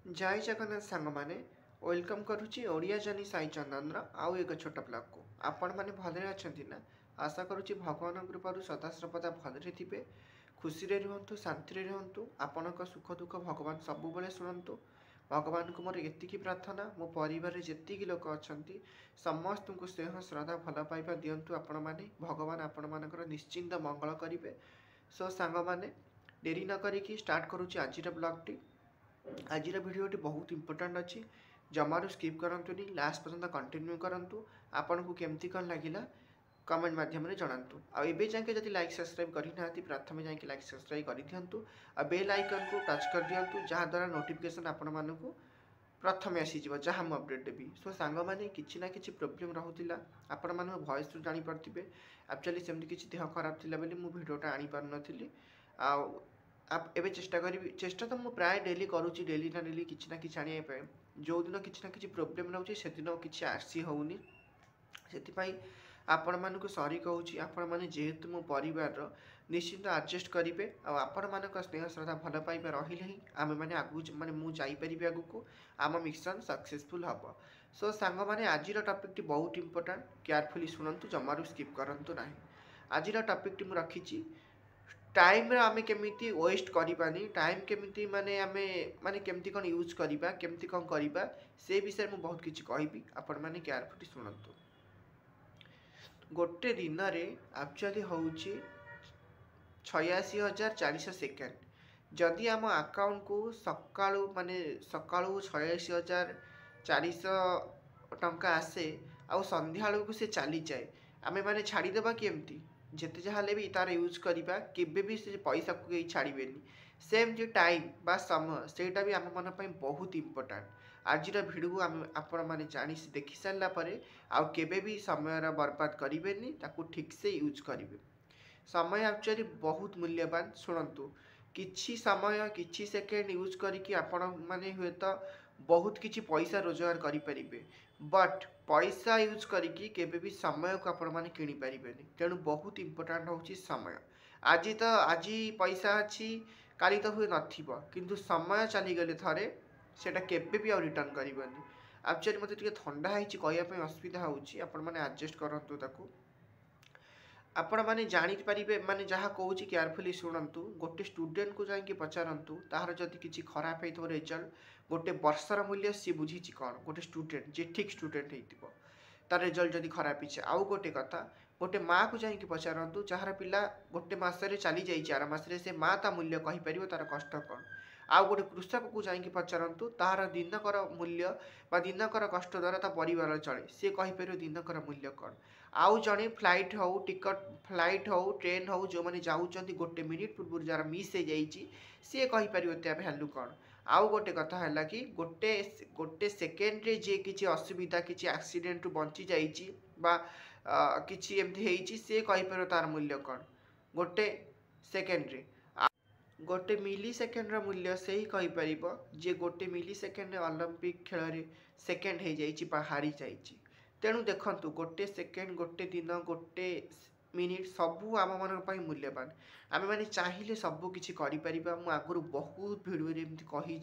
जय जगन्नाथ सांग मैंने वेलकम करुच्ची ओडिया जर्नी साई चंदन आउ एक छोट ब्लॉग को आपण मैंने भलरे अच्छा ना आशा करुच्ची भगवान कृपार सदासर्वदा भलरे थे खुशी रुहतु शांति रुहतु आपण सुख दुख भगवान सब शुणु भगवान को मोर एति प्रार्थना मो परिवार जी लोक अच्छा समस्त को स्नेह श्रद्धा भल पाइबा दिंतु आपण मैंने भगवान आपण मानकर निश्चिंत मंगल करेंगे। सो सांग मैंने डेरी न करी स्टार्ट करुच्ची आज ब्लॉग टी। आज भिडियोटी बहुत इंपोर्टाट अच्छी जमारू स्किप करंतुनी लास्ट पर्यंत कंटिन्यू करंतु आपन को केमती कौन लगिला कमेंट माध्यम जनातु आबे जाके जब लाइक सब्सक्राइब करना प्रथम जाके लाइक सब्सक्राइब कर दिंतु आ बेल आइकन को टच कर दिंतु जहाँद्वारा नोटिफिकेशन आपण मानक प्रथम आसीज जहाँ मुझे अपडेट देवी। सो सांग मैंने किसी ना कि प्रोब्लेम रोला आपण मान भॉइस रू जापे एक्चुअली सेमती किसी देह खराब थी भिडटा आनी पार नी आप एवं चेष्टा करी चेष्टा तो मुझे प्राय डेली करुच्ची डेली ना डेली किसी ना कि आने जो दिन किसी ना कि प्रोब्लेम रोचे से दिन किसी आसी होनी से आपण मानक सॉरी कहूँ आपण मैंने जेहेतु मो परिवार निश्चिंत एडजस्ट करेंगे आपण मान स्नेह श्रद्धा भल पाइबा रही ही आम मैंने आगू माने मुझे आगू को आम मिशन सक्सेसफुल हम। सो सांग मैंने आज टॉपिक बहुत इंपोर्टेंट केयरफुली शुणु जमारू स्किप करूँ ना। आज टॉपिक मुझे रखी टाइम आमे केमिति वेस्ट करबानी टाइम केमिति माने आमे माने केमिति कोन यूज करबा केमिति कोन करबा से विषय में बहुत किछि कहबी आपण माने केयरफुली सुनंतु। गोटे दिन रे एक्चुअली होउची 86,400 सेकेंड जदि आम अकाउंट को सकाळू माने सकाळू 86,400 टंका आसे आ संध्या को से चली जाए आमे माने छाड़ी देबा केमती जिते जहाँ भी तार यूज करवा केबे भी से पैसा को कहीं छाड़े सेम जो टाइम बा समय सेटा भी आम मन बहुत इंपोर्टाट। आज भिडियो आम आपण मैंने जानी देखी सारापर आउ केबे भी समय बर्बाद करेंगे ताकू ठीक से यूज करेंगे। समय एक्चुअली बहुत मूल्यवान शुणु किछि समय किछि सेकेंड यूज करके आपण माने हुए तो बहुत किछि पैसा रोजगार करें बट पैसा यूज करके केबे भी समय को आपण माने किनी परिबेनी तेणु बहुत इंपोर्टेंट होची समय। आज तो आज पैसा अच्छी काली तो हुए नथिबो किंतु समय चली गले थरे सेटा केबे भी आ रिटर्न करिवनी। एक्चुअली मते टिके ठंडा हिची कहया पे असुविधा होची आपण माने एडजस्ट करंतु ताकू आपण माने जानि परिबे माने जहाँ कहूँ केयरफुली शुणु गोटे स्टूडेंट को जाकि पचारतु तार जदि किसी खराब हो रिजल्ट गोटे वर्षर मूल्य सी बुझी कौन गोटे स्टूडेंट जे ठीक स्टूडेंट हो तार रिजल्ट जदि खराब हो आउ गोटे कथा गोटे माँ को जाकि पचारतु जार पिला गोटे मसरे चली जाइए आर मसरे से माँ ता मूल्य कहीपर तार कष्ट कौन आउ गोटे कृषक को जाकि पचारतु तार दिनकर मूल्य बा दिनकर कष्ट द्वारा ता परिवार चले सी कहीपर दिनकर मूल्य कौन आउ जड़े फ्लाइट हो टिकट फ्लाइट हो ट्रेन हो जो मैंने जाऊँच गोटे मिनिट पूर्व जार मिस हो जाइए सी कहीपर त्या भैल्यू कौन आउ गोटे कथा है कि गोटे गोटे सेकेंड रे जे किसी असुविधा किसी एक्सीडेंट रु बंची जाइए बा किसी एमती सी कहीपर तार मूल्य कौन गोटे सेकेंड रे गोटे मिली सेकेंड मूल्य से ही कहीपर जे गोटे मिली सेकेंड ओलंपिक खेल में सेकेंड हो जाइए हारी जाइए। तेणु देखंतु गोटे सेकेंड गोटे दिन गोटे मिनिट सबू आम मान मूल्यवान आम मैंने चाहिए सबू किसी करें मुझे आगुरी बहुत भिडियो एमती कही।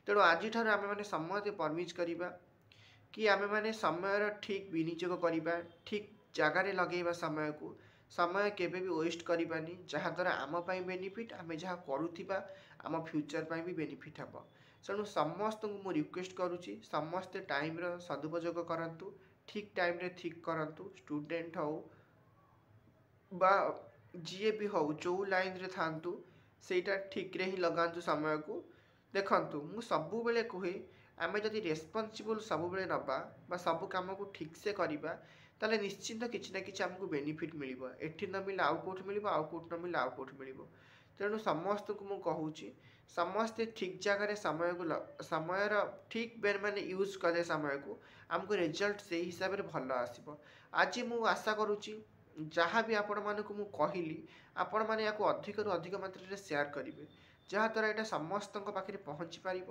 तेणु आज आम मैंने समय परमिज करवा कि आम मैंने समय ठीक विनियोग करवा ठीक जगार लगेगा समय को समय केबे भी वेस्ट करवानी जहाँद्वारा आम बेनिफिट आम जहाँ करुवा आम फ्यूचर भी बेनिफिट हम। तेणु समस्त को रिक्वेस्ट करुच्ची समस्ते टाइम सदुपयोग करूँ ठीक टाइम रे ठीक करंतु स्टूडेंट हो बा जी भी हो जो लाइन रे थांतु सेटा ठीक रे ही लगांतु समय को देखंतु मु सबु बेले कहे आमे जदि रेस्पॉन्सिबल सबु बेले नबा बा सब काम को ठीक से करिबा ताले निश्चिंत किछि ना किछि हमको बेनिफिट मिलिबो एठी न मिले आउ कोठ मिलिबो आउ कोठ न मिले आउ कोठ मिलिबो। तेणु समस्त को मु कहूची समस्ते ठीक जगह समय को समय ठीक माने यूज करे समय को आमको रिजल्ट से हिसाब से भल आसब। आज मु आशा करुच्ची जहाँ भी आपण मानक मु कहली आपण माने याको अधिक रु अधिक मात्रा शेयर करेंगे जहाँद्वारा यहाँ समस्त पाखे पहुँची पार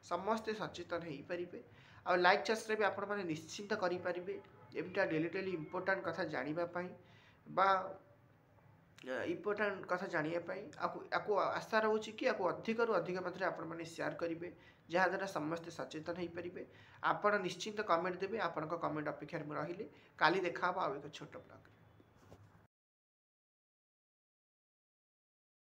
समस्ते सचेतन हो पारे आ लाइक सब्सक्राइब आपण माने निश्चिंत करेंगे एमटा डेली डेली इंपोर्टाट कथा जानापी बा इम्पोर्टाट कथा जानापी आपको आशा रोचे कि आपको अधिकरू अधिक मात्रा आपने सेयार करेंगे जहाँद्वारा समस्ते सचेतन हो पारे। आपण निश्चिंत कमेंट देवे, आपण कमेंट अपेक्षा रही। काली देखा आउ एक छोट ब्लॉग।